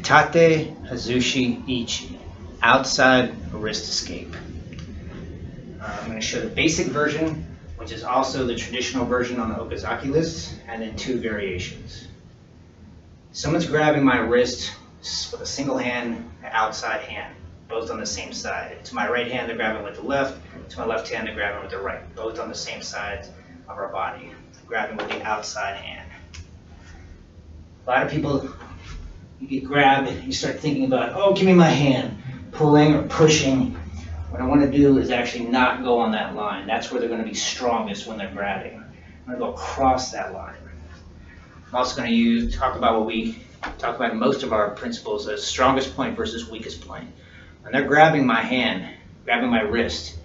Katate, Hazushi, Ichi. Outside wrist escape. I'm going to show the basic version, which is also the traditional version on the Okazaki list, and then two variations. Someone's grabbing my wrist with a single hand and outside hand, both on the same side. To my right hand, they're grabbing with the left. To my left hand, they're grabbing with the right, both on the same side of our body, grabbing with the outside hand. A lot of people, you get grabbed, you start thinking about, oh, give me my hand, pulling or pushing. What I want to do is actually not go on that line. That's where they're going to be strongest when they're grabbing. I'm going to go across that line. I'm also going to talk about what we talk about in most of our principles as strongest point versus weakest point. When they're grabbing my hand, grabbing my wrist,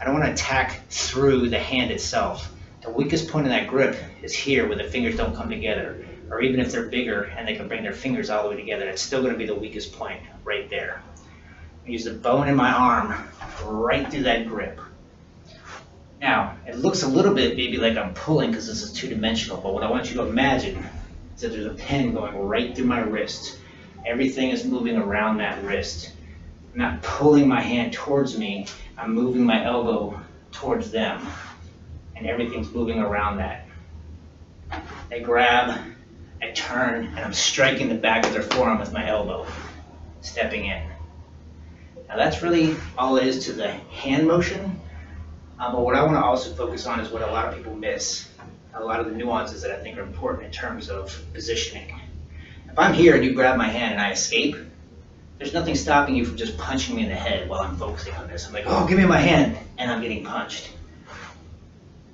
I don't want to attack through the hand itself. The weakest point in that grip is here where the fingers don't come together. Or even if they're bigger and they can bring their fingers all the way together, it's still going to be the weakest point right there. I use the bone in my arm right through that grip. Now, it looks a little bit maybe like I'm pulling because this is two-dimensional, but what I want you to imagine is that there's a pen going right through my wrist. Everything is moving around that wrist. I'm not pulling my hand towards me, I'm moving my elbow towards them. And everything's moving around that. I grab, I turn, and I'm striking the back of their forearm with my elbow, stepping in. Now that's really all it is to the hand motion, but what I want to also focus on is what a lot of people miss, a lot of the nuances that I think are important in terms of positioning. If I'm here and you grab my hand and I escape, there's nothing stopping you from just punching me in the head while I'm focusing on this. I'm like, oh, give me my hand, and I'm getting punched.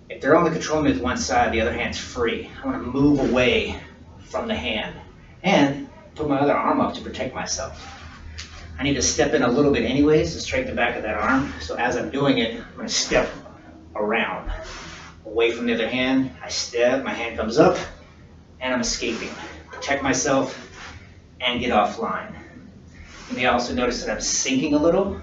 If they're only controlling me with one side, the other hand's free. I want to move away from the hand and put my other arm up to protect myself. I need to step in a little bit anyways to strike the back of that arm. So as I'm doing it, I'm going to step around. Away from the other hand, I step, my hand comes up, and I'm escaping. Protect myself and get offline. You may also notice that I'm sinking a little.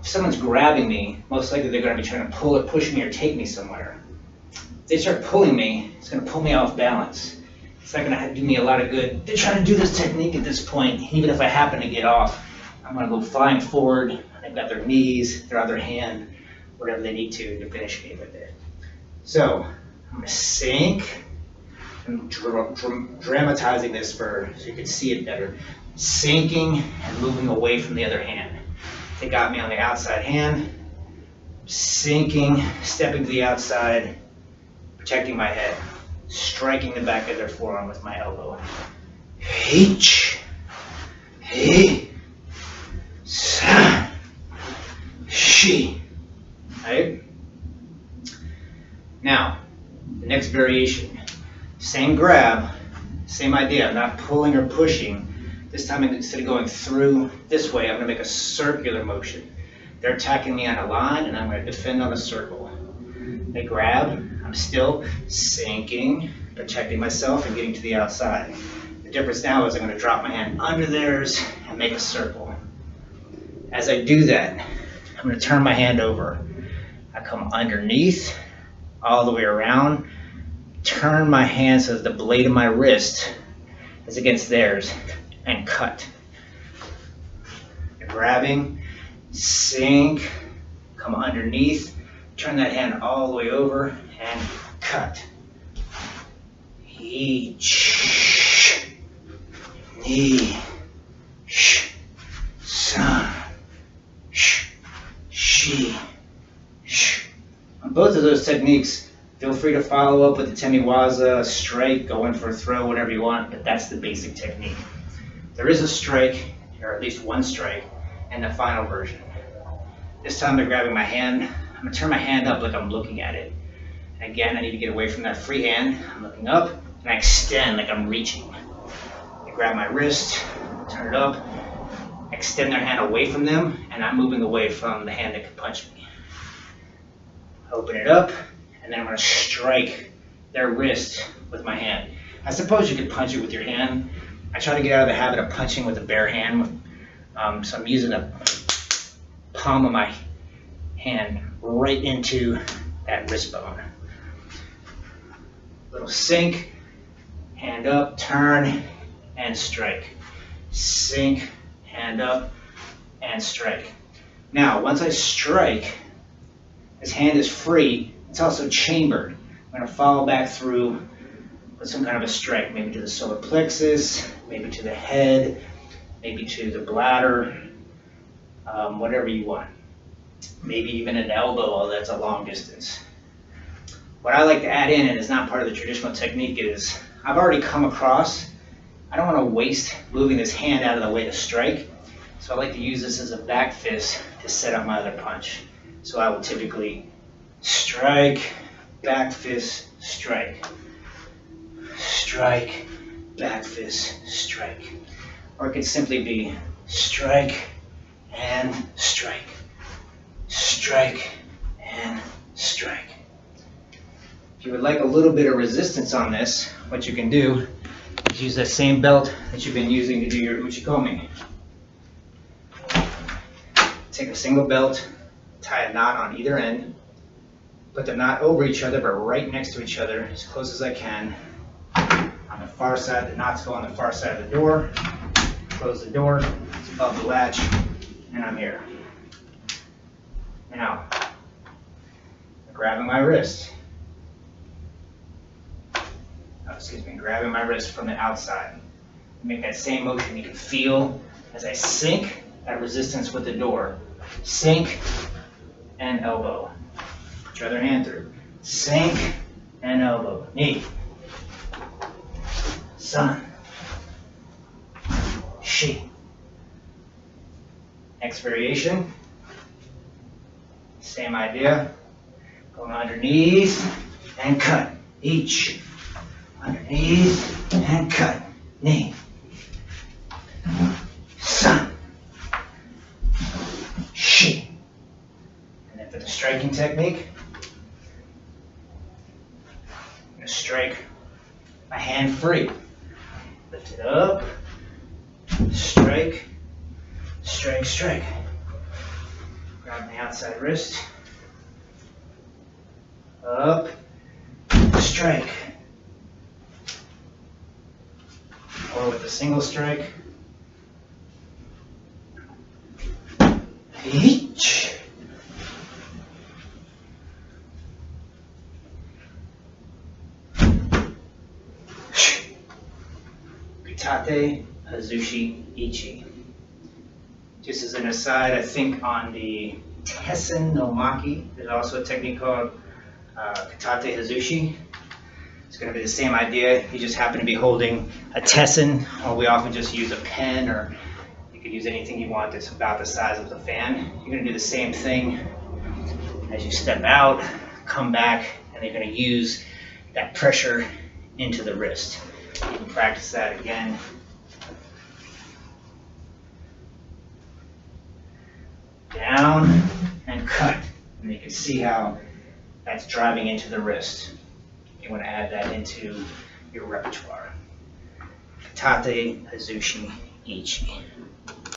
If someone's grabbing me, most likely they're going to be trying to pull or push me or take me somewhere. If they start pulling me, it's going to pull me off balance. It's not going to do me a lot of good. They're trying to do this technique at this point. Even if I happen to get off, I'm going to go flying forward. They've got their knees, their other hand, whatever they need to finish me with it. So I'm going to sink. I'm dramatizing this so you can see it better. Sinking and moving away from the other hand. They got me on the outside hand. Sinking, stepping to the outside, protecting my head. Striking the back of their forearm with my elbow. Ichi, sa, shi. Right? Now, the next variation. Same grab, same idea. I'm not pulling or pushing. This time, instead of going through this way, I'm going to make a circular motion. They're attacking me on a line, and I'm going to defend on a circle. They grab, I'm still sinking, protecting myself and getting to the outside. The difference now is I'm going to drop my hand under theirs and make a circle. As I do that, I'm going to turn my hand over. I come underneath, all the way around, turn my hand so that the blade of my wrist is against theirs, and cut. Grabbing, sink, come underneath, turn that hand all the way over, and cut. Ichi, ni, sh, san, sh, shi, sh. On both of those techniques, feel free to follow up with the temiwaza, strike, go in for a throw, whatever you want, but that's the basic technique. There is a strike, or at least one strike, in the final version. This time they're grabbing my hand. I'm going to turn my hand up like I'm looking at it. And again, I need to get away from that free hand. I'm looking up, and I extend like I'm reaching. I grab my wrist, turn it up, extend their hand away from them, and I'm moving away from the hand that could punch me. Open it up, and then I'm going to strike their wrist with my hand. I suppose you could punch it with your hand. I try to get out of the habit of punching with a bare hand, so I'm using the palm of my hand right into that wrist bone. Little sink, hand up, turn, and strike. sink, hand up, and strike. Now, once I strike, this hand is free. It's also chambered. I'm going to follow back through with some kind of a strike, maybe to the solar plexus, maybe to the head, maybe to the bladder, whatever you want. Maybe even an elbow, although that's a long distance. What I like to add in, and is not part of the traditional technique, is I've already come across. I don't want to waste moving this hand out of the way to strike, so I like to use this as a back fist to set up my other punch. So I will typically strike, back fist, strike, strike, back fist, strike. Or it could simply be strike and strike, strike and strike. If you would like a little bit of resistance on this, what you can do is use that same belt that you've been using to do your uchikomi. Take a single belt, tie a knot on either end, put the knot over each other but right next to each other as close as I can. On the far side, the knots go on the far side of the door. Close the door, it's above the latch, and I'm here. Now, grabbing my wrist. Grabbing my wrist from the outside. Make that same motion. You can feel as I sink that resistance with the door. Sink and elbow. Put your other hand through. Sink and elbow. Knee. Sun. Shi. Next variation. Same idea. Going underneath and cut. Each. Underneath and cut. Knee. Sun. Shi. And then for the striking technique, I'm going to strike my hand free. Lift it up. Strike. Strike, strike. Grab the outside wrist. Up. Strike. Or with a single strike. Each. Katate, Hazushi, Ichi. Just as an aside, I think on the Tessen no Maki, there's also a technique called Katate Hazushi. It's going to be the same idea. You just happen to be holding a Tessen, or we often just use a pen, or you could use anything you want that's about the size of the fan. You're going to do the same thing as you step out, come back, and you're going to use that pressure into the wrist. You can practice that again. Down and cut. And you can see how that's driving into the wrist. You want to add that into your repertoire. Katate, Hazushi, Ichi.